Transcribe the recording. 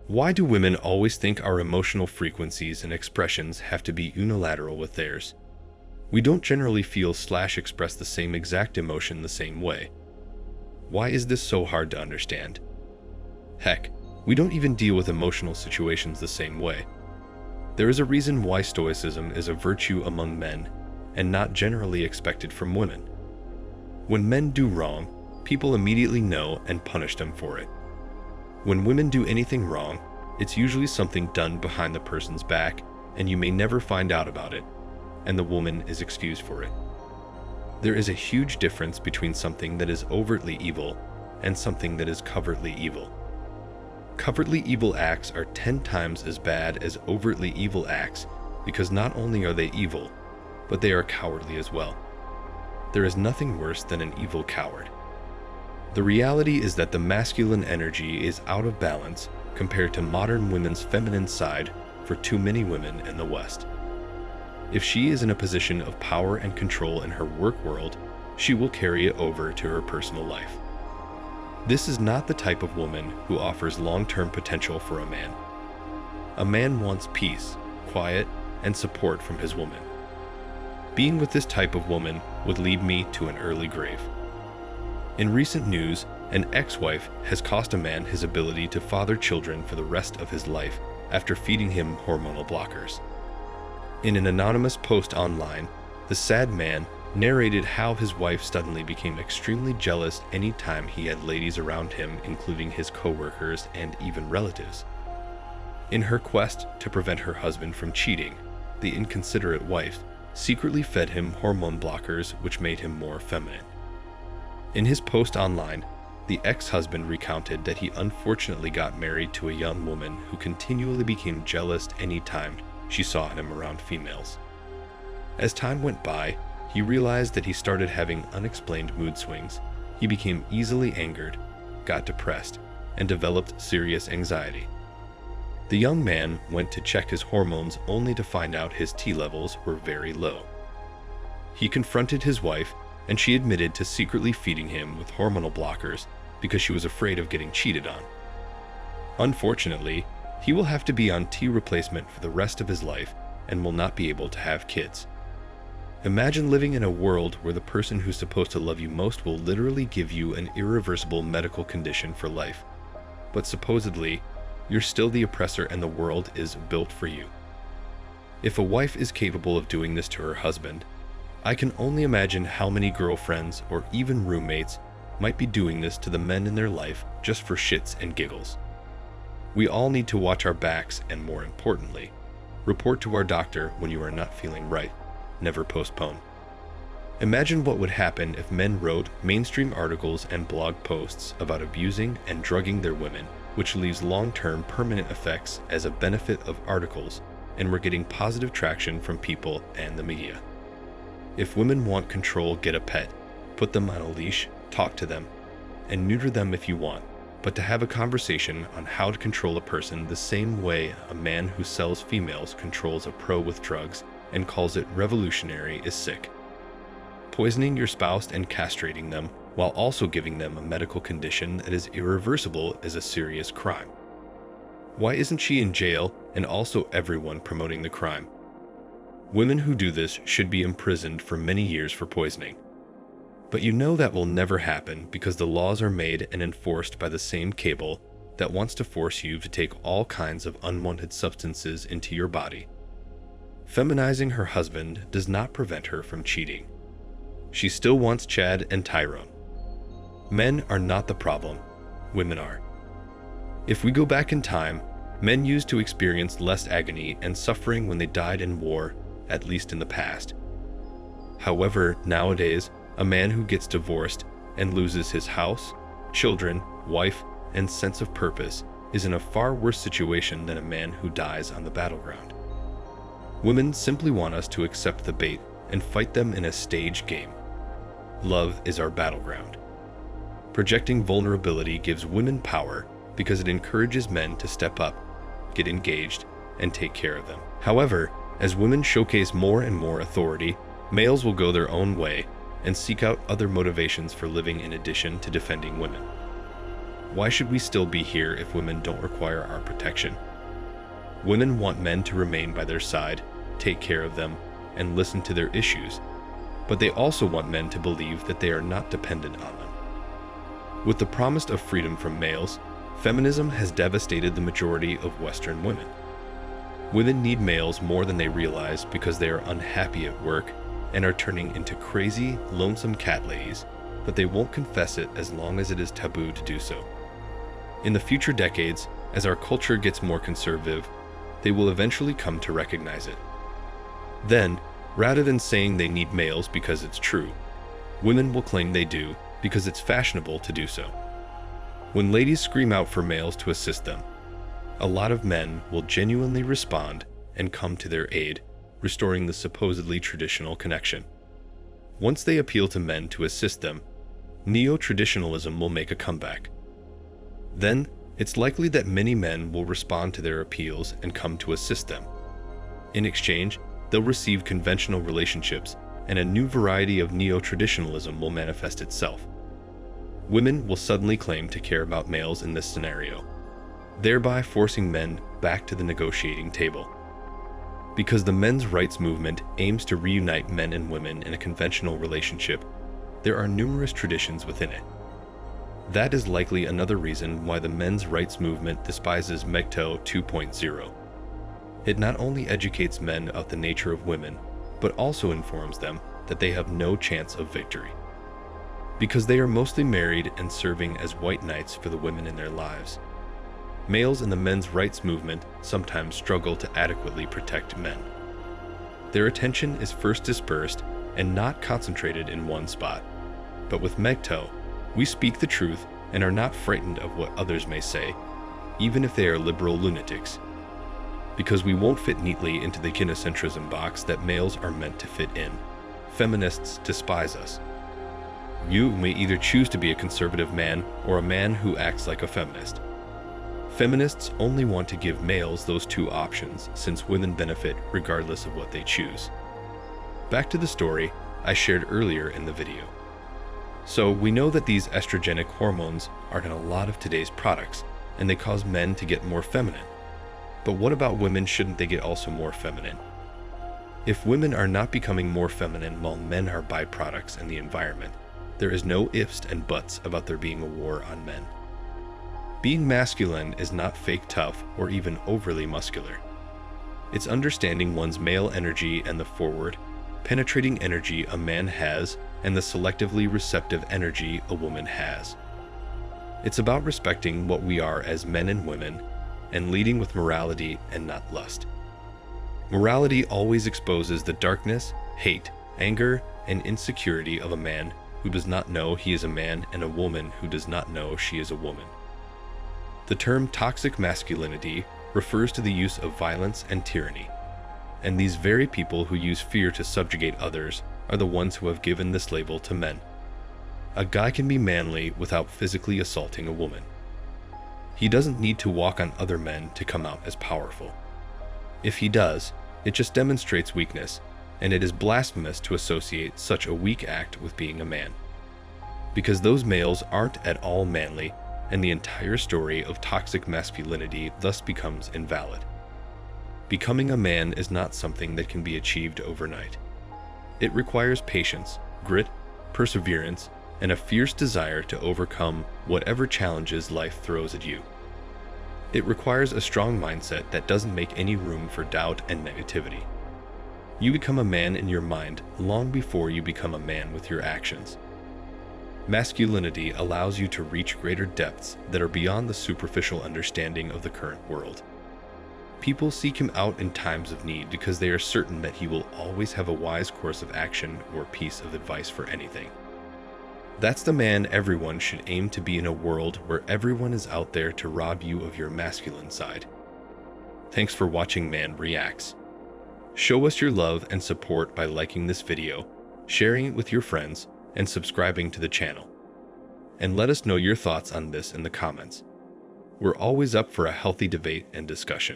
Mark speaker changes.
Speaker 1: Why do women always think our emotional frequencies and expressions have to be unilateral with theirs? We don't generally feel/express the same exact emotion the same way. Why is this so hard to understand? Heck, we don't even deal with emotional situations the same way. There is a reason why stoicism is a virtue among men and not generally expected from women. When men do wrong, people immediately know and punish them for it. When women do anything wrong, it's usually something done behind the person's back, and you may never find out about it, and the woman is excused for it. There is a huge difference between something that is overtly evil and something that is covertly evil. Covertly evil acts are 10 times as bad as overtly evil acts because not only are they evil, but they are cowardly as well. There is nothing worse than an evil coward. The reality is that the masculine energy is out of balance compared to modern women's feminine side for too many women in the West. If she is in a position of power and control in her work world, she will carry it over to her personal life. This is not the type of woman who offers long-term potential for a man. A man wants peace, quiet, and support from his woman. Being with this type of woman would lead me to an early grave. In recent news, an ex-wife has cost a man his ability to father children for the rest of his life after feeding him hormonal blockers. In an anonymous post online, the sad man narrated how his wife suddenly became extremely jealous anytime he had ladies around him, including his co-workers and even relatives. In her quest to prevent her husband from cheating, the inconsiderate wife secretly fed him hormone blockers which made him more feminine. In his post online, the ex-husband recounted that he unfortunately got married to a young woman who continually became jealous anytime she saw him around females. As time went by, he realized that he started having unexplained mood swings. He became easily angered, got depressed, and developed serious anxiety. The young man went to check his hormones only to find out his T levels were very low. He confronted his wife, and she admitted to secretly feeding him with hormonal blockers because she was afraid of getting cheated on. Unfortunately, he will have to be on T replacement for the rest of his life and will not be able to have kids. Imagine living in a world where the person who's supposed to love you most will literally give you an irreversible medical condition for life. But supposedly, you're still the oppressor and the world is built for you. If a wife is capable of doing this to her husband, I can only imagine how many girlfriends or even roommates might be doing this to the men in their life just for shits and giggles. We all need to watch our backs and, more importantly, report to our doctor when you are not feeling right. Never postpone. Imagine what would happen if men wrote mainstream articles and blog posts about abusing and drugging their women, which leaves long-term permanent effects as a benefit of articles, and we're getting positive traction from people and the media. If women want control, get a pet, put them on a leash, talk to them, and neuter them if you want, but to have a conversation on how to control a person the same way a man who sells females controls a pro with drugs and calls it revolutionary is sick. Poisoning your spouse and castrating them while also giving them a medical condition that is irreversible is a serious crime. Why isn't she in jail and also everyone promoting the crime? Women who do this should be imprisoned for many years for poisoning. But you know that will never happen because the laws are made and enforced by the same cabal that wants to force you to take all kinds of unwanted substances into your body. Feminizing her husband does not prevent her from cheating. She still wants Chad and Tyrone. Men are not the problem, women are. If we go back in time, men used to experience less agony and suffering when they died in war, at least in the past. However, nowadays, a man who gets divorced and loses his house, children, wife, and sense of purpose is in a far worse situation than a man who dies on the battleground. Women simply want us to accept the bait and fight them in a stage game. Love is our battleground. Projecting vulnerability gives women power because it encourages men to step up, get engaged, and take care of them. However, as women showcase more and more authority, males will go their own way and seek out other motivations for living in addition to defending women. Why should we still be here if women don't require our protection? Women want men to remain by their side, take care of them, and listen to their issues, but they also want men to believe that they are not dependent on them. With the promise of freedom from males, feminism has devastated the majority of Western women. Women need males more than they realize because they are unhappy at work and are turning into crazy, lonesome cat ladies, but they won't confess it as long as it is taboo to do so. In the future decades, as our culture gets more conservative, they will eventually come to recognize it. Then, rather than saying they need males because it's true, women will claim they do because it's fashionable to do so. When ladies scream out for males to assist them, a lot of men will genuinely respond and come to their aid, restoring the supposedly traditional connection. Once they appeal to men to assist them, neo-traditionalism will make a comeback. Then, it's likely that many men will respond to their appeals and come to assist them. In exchange, they'll receive conventional relationships, and a new variety of neo-traditionalism will manifest itself. Women will suddenly claim to care about males in this scenario, thereby forcing men back to the negotiating table. Because the men's rights movement aims to reunite men and women in a conventional relationship, there are numerous traditions within it. That is likely another reason why the men's rights movement despises MGTOW 2.0. It not only educates men of the nature of women, but also informs them that they have no chance of victory. Because they are mostly married and serving as white knights for the women in their lives. Males in the men's rights movement sometimes struggle to adequately protect men. Their attention is first dispersed and not concentrated in one spot. But with MGTOW, we speak the truth and are not frightened of what others may say, even if they are liberal lunatics. Because we won't fit neatly into the gynocentrism box that males are meant to fit in, feminists despise us. You may either choose to be a conservative man or a man who acts like a feminist. Feminists only want to give males those two options since women benefit regardless of what they choose. Back to the story I shared earlier in the video. So we know that these estrogenic hormones are in a lot of today's products, and they cause men to get more feminine. But what about women? Shouldn't they get also more feminine? If women are not becoming more feminine while men are byproducts in the environment, there is no ifs and buts about there being a war on men. Being masculine is not fake tough or even overly muscular. It's understanding one's male energy and the forward, penetrating energy a man has and the selectively receptive energy a woman has. It's about respecting what we are as men and women and leading with morality and not lust. Morality always exposes the darkness, hate, anger, and insecurity of a man who does not know he is a man and a woman who does not know she is a woman. The term toxic masculinity refers to the use of violence and tyranny, and these very people who use fear to subjugate others are the ones who have given this label to men. A guy can be manly without physically assaulting a woman. He doesn't need to walk on other men to come out as powerful. If he does, it just demonstrates weakness, and it is blasphemous to associate such a weak act with being a man. Because those males aren't at all manly, and the entire story of toxic masculinity thus becomes invalid. Becoming a man is not something that can be achieved overnight. It requires patience, grit, perseverance, and a fierce desire to overcome whatever challenges life throws at you. It requires a strong mindset that doesn't make any room for doubt and negativity. You become a man in your mind long before you become a man with your actions. Masculinity allows you to reach greater depths that are beyond the superficial understanding of the current world. People seek him out in times of need because they are certain that he will always have a wise course of action or piece of advice for anything. That's the man everyone should aim to be in a world where everyone is out there to rob you of your masculine side. Thanks for watching Man Reacts. Show us your love and support by liking this video, sharing it with your friends, and subscribing to the channel. And let us know your thoughts on this in the comments. We're always up for a healthy debate and discussion.